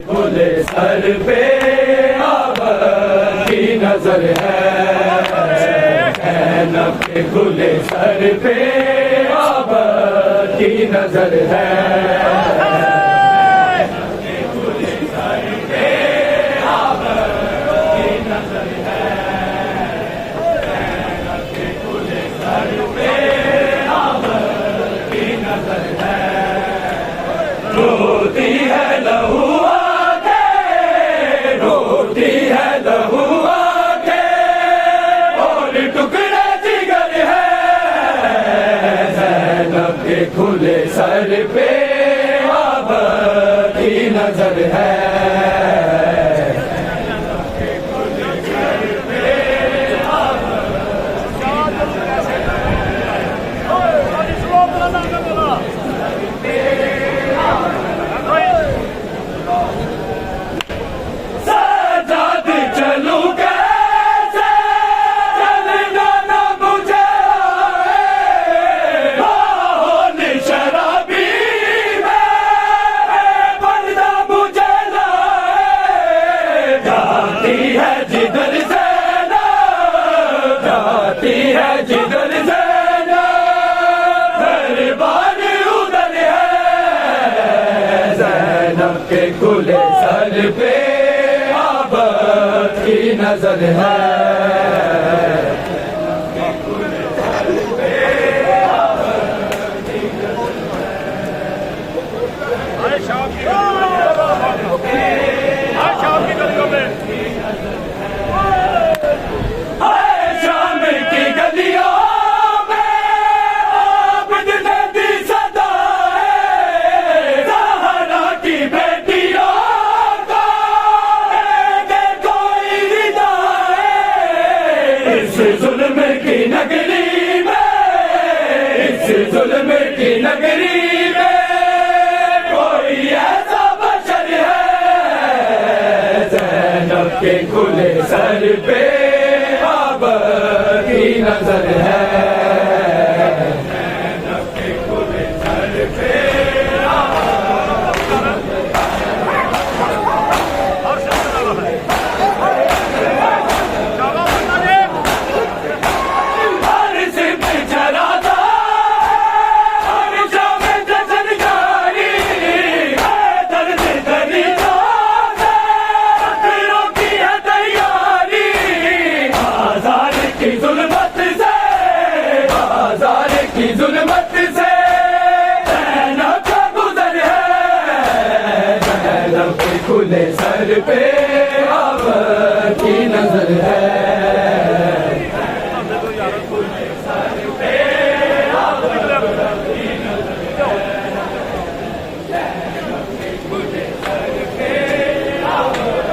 खुले सर पे अब की नजर है नब के खुले सर पे अब की नजर है खुले सर पे अब की नजर है खुले सर पे अब की नजर है रोती है लहू रोती है लहू आके और टुकड़ा जिगर है ज़ैनब के खुले सर पे अब की नजर है जिधर दरबार उधर है ज़ैनब के खुले सर पे अब की नजर है जुल्म की नगरी में कोई ऐसा बशर है ज़ैनब के खुले सर पे अब की नजर है ज़ैनब के खुले सर पे जुल्मत से ज़ैनब का गुज़र है ज़ैनब के खुले सर पे अब की नजर है खुले सर पे अब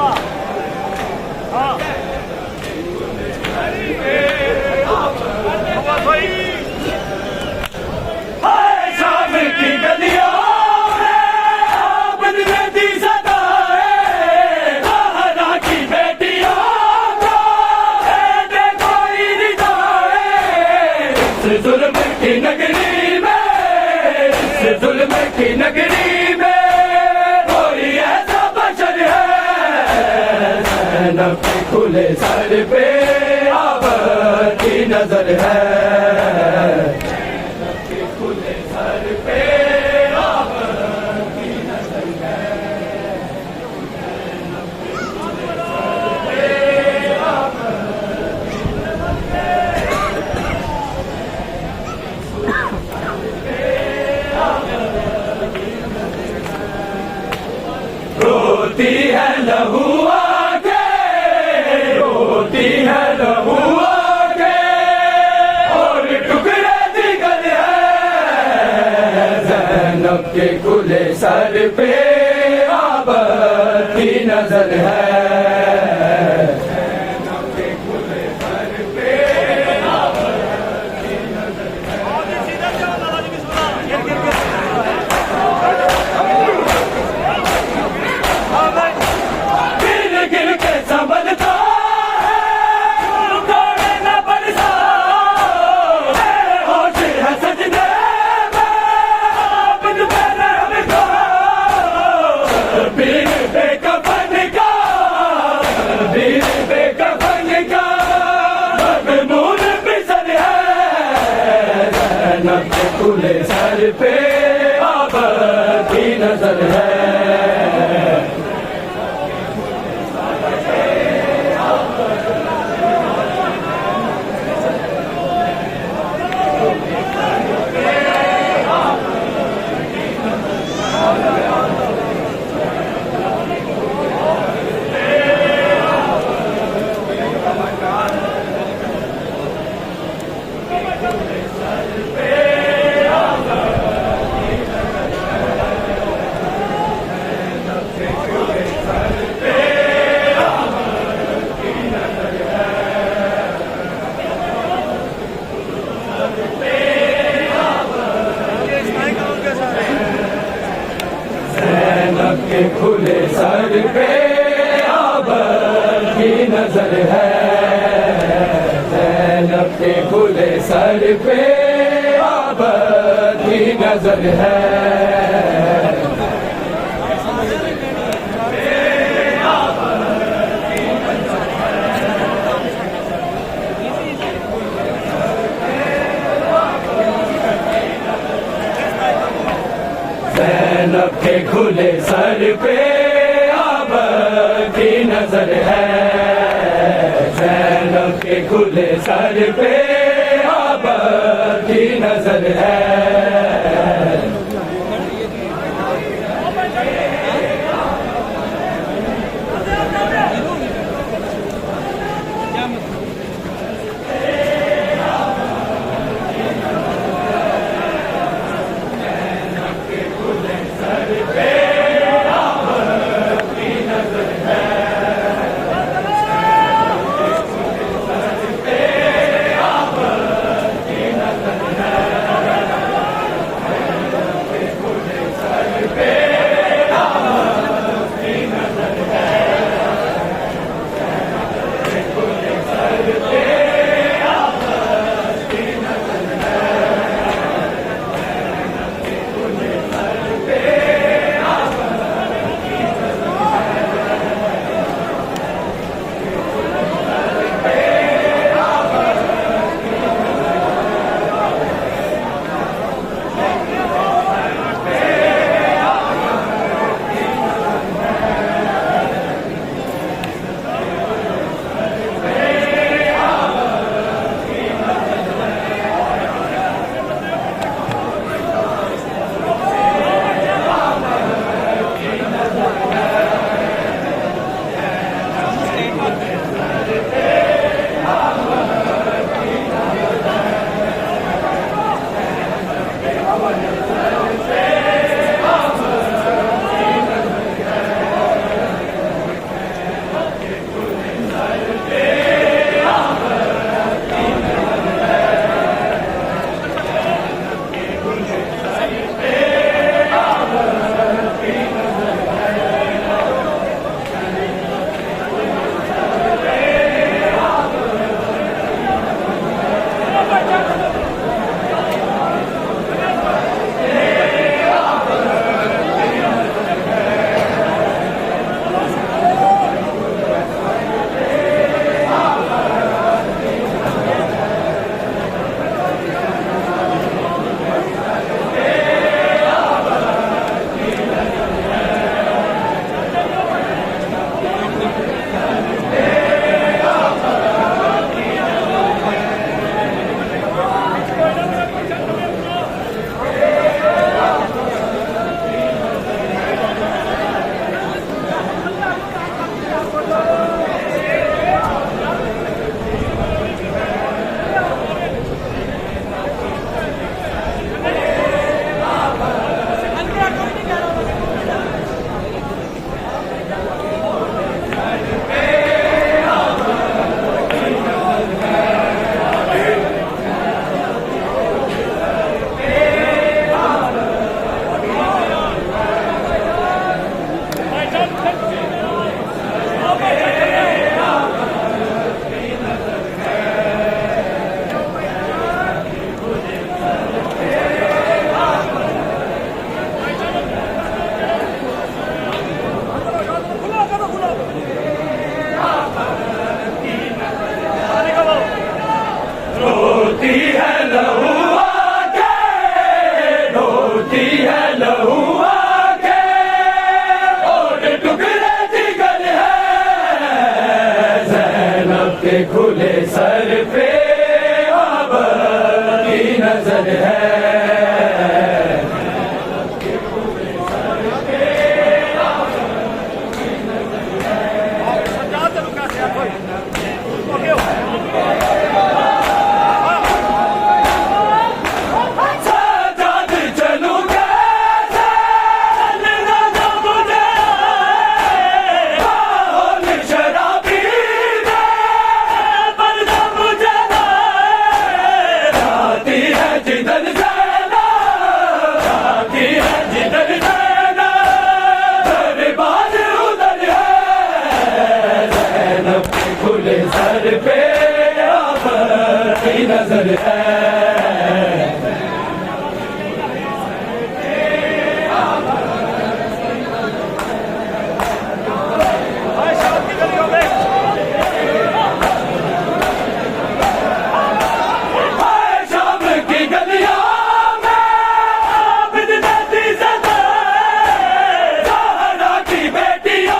की नजर है खुले सर पे जुल्म की नगरी में जुल्म की नगरी में कोई ऐसा बशर है ज़ैनब के खुले सर पे अब की नजर है खुले सर पे अब की नजर है रोती है लहू आके रोती है लहू आके और टुकड़े जिगर है ज़ैनब के खुले सर पे अब की नजर है बीर बेकफन का, बीर बेकफन का मगमून बिसर है। ज़ैनब के खुले सर पे अब की नजर है। ज़ैनब के खुले सर पे अब की नजर है। ज़ैनब के खुले सर पे अब की नजर है। ज़ैनब के खुले सर पे अब की नजर है। ज़ैनब के खुले सर पे अब की नजर है। खुले सर पे अब की नजर है। खुले सर पे अब की नजर है। शाम की गलियां में आबिद नदी ज़दा, ज़हरा की बेटियां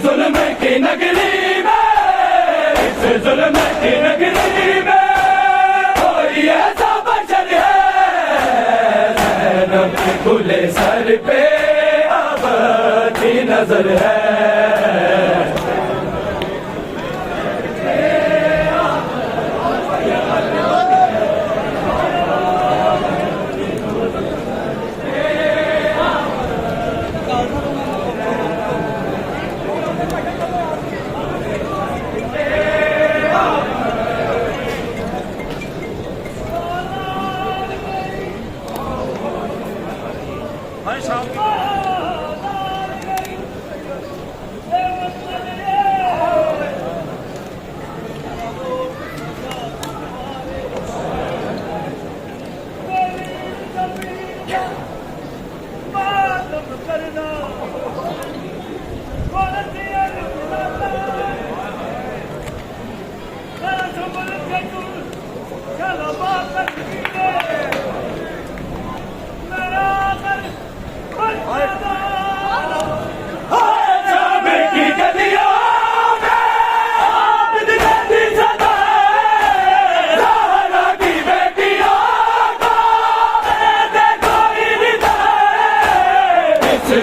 जुल्म की नगरी में, इस जुल्म की नगरी में कोई ऐसा बशर है। ज़ैनब के खुले सर पे अब की नजर है।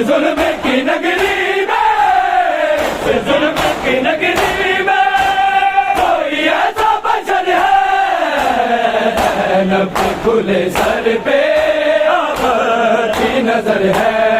जुल्म की नगरी में, जुल्म की नगरी में कोई ऐसा बशर है। ज़ैनब के खुले सर पे अब की नजर है।